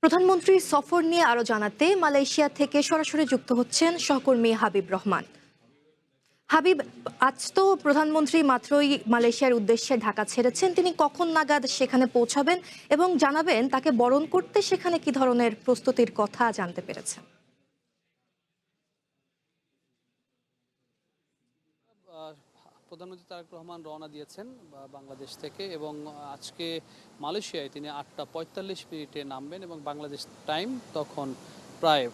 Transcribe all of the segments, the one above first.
প্রধানমন্ত্রীর সফর নিয়ে আরো জানাতে মালয়েশিয়া থেকে সরাসরি যুক্ত হচ্ছেন সহকর্মী হাবিব রহমান। হাবিব, আজ তো প্রধানমন্ত্রী মাত্রই মালয়েশিয়ার উদ্দেশ্যে ঢাকা ছেড়েছেন, তিনি কখন নাগাদ সেখানে পৌঁছাবেন এবং জানাবেন তাকে বরণ করতে সেখানে কি ধরনের প্রস্তুতির কথা জানতে পেরেছেন? প্রধানমন্ত্রী তারেক রহমান রওনা দিয়েছেন বাংলাদেশ থেকে এবং আজকে মালয়েশিয়ায় তিনি ৮টা ৪৫ মিনিটে নামবেন এবং বাংলাদেশ টাইম তখন প্রায়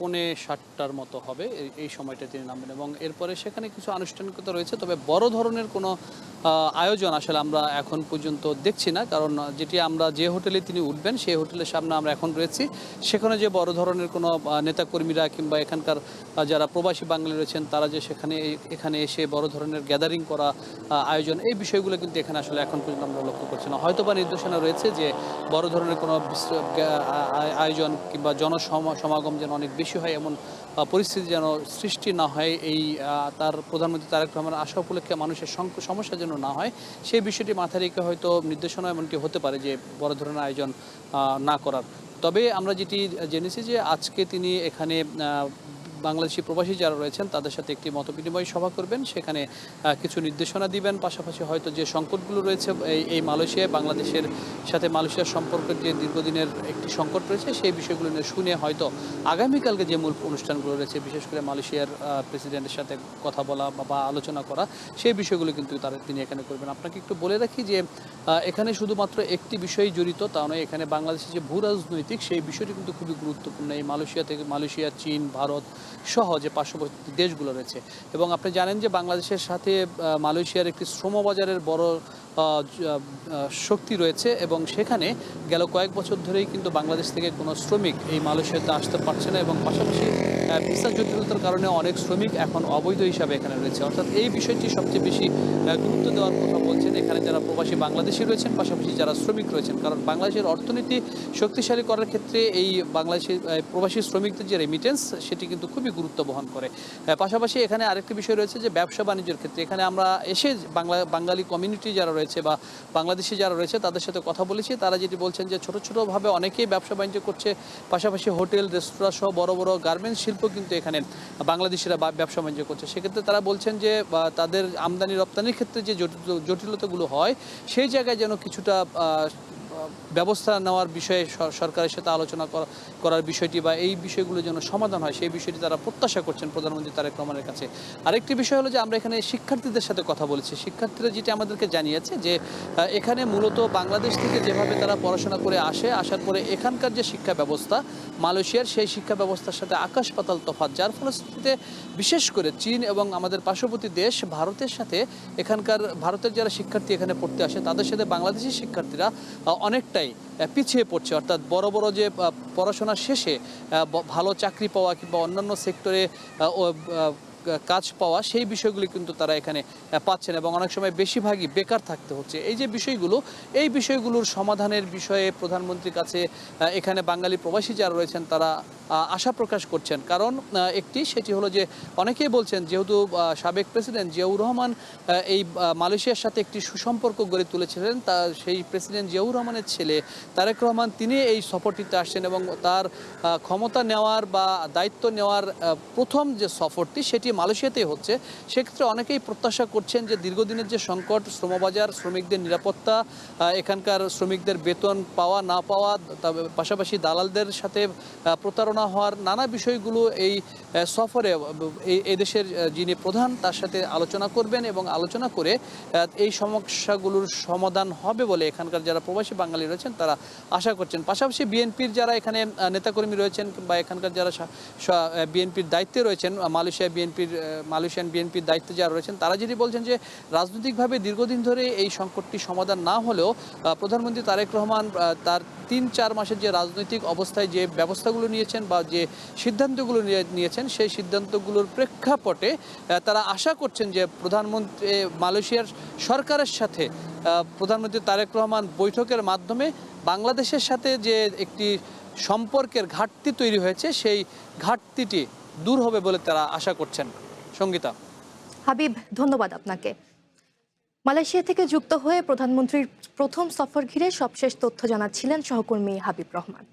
৬:৩০টার মতো হবে। এই সময়টা তিনি নামবেন এবং এরপরে সেখানে কিছু আনুষ্ঠানিকতা রয়েছে, তবে বড় ধরনের কোনো আয়োজন আসলে আমরা এখন পর্যন্ত দেখছি না, কারণ যেটি আমরা যে হোটেলে তিনি উঠবেন সেই হোটেলের সামনে আমরা এখন রয়েছি, সেখানে যে বড় ধরনের কোনো নেতাকর্মীরা কিংবা এখানকার যারা প্রবাসী বাঙালি রয়েছেন তারা যে এখানে এসে বড় ধরনের গ্যাদারিং করা আয়োজন, এই বিষয়গুলো কিন্তু এখানে আসলে এখন পর্যন্ত আমরা লক্ষ্য করছি না। হয়তো বা নির্দেশনা রয়েছে যে বড় ধরনের কোনো আয়োজন কিংবা জনসমাগম যেন অনেক বেশি হয়, এমন পরিস্থিতি যেন সৃষ্টি না হয়, এই তার প্রধানমন্ত্রী তারেক রহমানের আসা উপলক্ষে মানুষের সমস্যা যেন না হয়, সেই বিষয়টি মাথায় রেখে হয়তো নির্দেশনা এমনটি হতে পারে যে বড় ধরনের আয়োজন না করার। তবে আমরা যেটি জেনেছি যে আজকে তিনি এখানে বাংলাদেশি প্রবাসী যারা রয়েছেন তাদের সাথে একটি মতবিনিময় সভা করবেন, সেখানে কিছু নির্দেশনা দিবেন, পাশাপাশি হয়তো যে সংকটগুলো রয়েছে এই মালয়েশিয়ায় বাংলাদেশের সাথে মালয়েশিয়ার সম্পর্কের যে দীর্ঘদিনের একটি সংকট রয়েছে সেই বিষয়গুলো নিয়ে শুনে হয়তো আগামীকালকে যে মূল অনুষ্ঠানগুলো রয়েছে, বিশেষ করে মালয়েশিয়ার প্রেসিডেন্টের সাথে কথা বলা বা আলোচনা করা, সেই বিষয়গুলো কিন্তু তিনি এখানে করবেন। আপনাকে একটু বলে রাখি যে এখানে শুধুমাত্র একটি বিষয় জড়িত তা নয়, এখানে বাংলাদেশের যে ভূ রাজনৈতিক সেই বিষয়টি কিন্তু খুবই গুরুত্বপূর্ণ। এই মালয়েশিয়া, চীন, ভারত সহ যে পার্শ্ববর্তী দেশগুলো রয়েছে, এবং আপনি জানেন যে বাংলাদেশের সাথে মালয়েশিয়ার একটি শ্রমবাজারের বড় শক্তি রয়েছে এবং সেখানে গেল কয়েক বছর ধরেই কিন্তু বাংলাদেশ থেকে কোনো শ্রমিক এই মালয়েশিয়াতে আসতে পারছে না এবং পাশাপাশি ভিসা জটিলতার কারণে অনেক শ্রমিক এখন অবৈধ হিসাবে এখানে রয়েছে। অর্থাৎ এই বিষয়টি সবচেয়ে বেশি গুরুত্ব দেওয়ার কথা বলছেন এখানে যারা প্রবাসী বাংলাদেশি রয়েছেন, পাশাপাশি যারা শ্রমিক রয়েছেন, কারণ বাংলাদেশের অর্থনীতি শক্তিশালী করার ক্ষেত্রে এই বাংলাদেশি প্রবাসী শ্রমিকদের যে রেমিটেন্স সেটি কিন্তু খুবই গুরুত্ব বহন করে। পাশাপাশি এখানে আরেকটি বিষয় রয়েছে যে ব্যবসা বাণিজ্যের ক্ষেত্রে এখানে আমরা এসে বাঙালি কমিউনিটি যারা রয়েছে বা বাংলাদেশি যারা রয়েছে তাদের সাথে কথা বলেছি, তারা যেটি বলছেন যে ছোটোভাবে অনেকেই ব্যবসা বাণিজ্য করছে, পাশাপাশি হোটেল, রেস্তোরাঁ সহ বড় বড় গার্মেন্টস শিল্প কিন্তু এখানে বাংলাদেশিরা ব্যবসা বাণিজ্য করছে। সেক্ষেত্রে তারা বলছেন যে তাদের আমদানি রপ্তানির ক্ষেত্রে যে জটিলতাগুলো হয় সেই জায়গায় যেন কিছুটা ব্যবস্থা নেওয়ার বিষয়ে সরকারের সাথে আলোচনা করার বিষয়টি বা এই বিষয়গুলো যেন সমাধান হয়, সেই বিষয়টি তারা প্রত্যাশা করছেন প্রধানমন্ত্রী তারেক রহমানের কাছে। আরেকটি বিষয় হলো যে আমরা এখানে শিক্ষার্থীদের সাথে কথা বলেছি, শিক্ষার্থীরা যেটি আমাদেরকে জানিয়েছে যে এখানে মূলত বাংলাদেশ থেকে যেভাবে তারা পড়াশোনা করে আসার পরে এখানকার যে শিক্ষা ব্যবস্থা মালয়েশিয়ার সেই শিক্ষা ব্যবস্থার সাথে আকাশ পাতাল তফাৎ, যার ফলশ্রুতিতে বিশেষ করে চীন এবং আমাদের পার্শ্ববর্তী দেশ ভারতের সাথে ভারতের যারা শিক্ষার্থী এখানে পড়তে আসে তাদের সাথে বাংলাদেশি শিক্ষার্থীরা অনেকটাই পিছিয়ে পড়ছে। অর্থাৎ বড় বড় যে পড়াশোনা শেষে ভালো চাকরি পাওয়া কিংবা অন্যান্য সেক্টরে কাজ পাওয়া, সেই বিষয়গুলি কিন্তু তারা এখানে পাচ্ছেন এবং অনেক সময় বেশিরভাগই বেকার থাকতে হচ্ছে। এই যে এই বিষয়গুলোর সমাধানের বিষয়ে প্রধানমন্ত্রীর কাছে এখানে বাঙালি প্রবাসী যারা রয়েছেন তারা আশা প্রকাশ করছেন। কারণ সেটি হলো যে অনেকেই বলছেন যেহেতু সাবেক প্রেসিডেন্ট জিয়াউর রহমান এই মালয়েশিয়ার সাথে একটি সুসম্পর্ক গড়ে তুলেছিলেন, সেই প্রেসিডেন্ট জিয়াউর রহমানের ছেলে তারেক রহমান তিনি এই সফরটিতে আসছেন এবং তার ক্ষমতা নেওয়ার বা দায়িত্ব নেওয়ার প্রথম যে সফরটি সেটি মালয়েশিয়াতেই হচ্ছে। সেক্ষেত্রে অনেকেই প্রত্যাশা করছেন যে দীর্ঘদিনের যে সংকট, শ্রমবাজার, শ্রমিকদের নিরাপত্তা, এখানকার শ্রমিকদের বেতন পাওয়া না পাওয়া, পাশাপাশি দালালদের সাথে প্রতারণা হওয়ার নানা বিষয়গুলো এই সফরে এই দেশের যিনি প্রধান তার সাথে আলোচনা করবেন এবং আলোচনা করে এই সমস্যাগুলোর সমাধান হবে বলে এখানকার যারা প্রবাসী বাঙালি রয়েছেন তারা আশা করছেন। পাশাপাশি বিএনপির যারা এখানে নেতাকর্মী রয়েছেন বা এখানকার যারা বিএনপির দায়িত্বে রয়েছেন, মালয়েশিয়ান বিএনপির দায়িত্বে যারা রয়েছেন তারা যেটি বলছেন যে রাজনৈতিকভাবে দীর্ঘদিন ধরে এই সংকটটি সমাধান না হলেও প্রধানমন্ত্রী তারেক রহমান তার ৩-৪ মাসের যে রাজনৈতিক অবস্থায় যে ব্যবস্থাগুলো নিয়েছেন বা যে সিদ্ধান্তগুলো নিয়েছেন সেই সিদ্ধান্তগুলোর প্রেক্ষাপটে তারা আশা করছেন যে মালয়েশিয়ার সরকারের সাথে প্রধানমন্ত্রী তারেক রহমান বৈঠকের মাধ্যমে বাংলাদেশের সাথে যে একটি সম্পর্কের ঘাটতি তৈরি হয়েছে সেই ঘাটতিটি দূর হবে বলে তারা আশা করছেন। সঙ্গীতা। হাবিব, ধন্যবাদ আপনাকে। মালয়েশিয়া থেকে যুক্ত হয়ে প্রধানমন্ত্রীর প্রথম সফর ঘিরে সবশেষ তথ্য জানাচ্ছিলেন সহকর্মী হাবিব রহমান।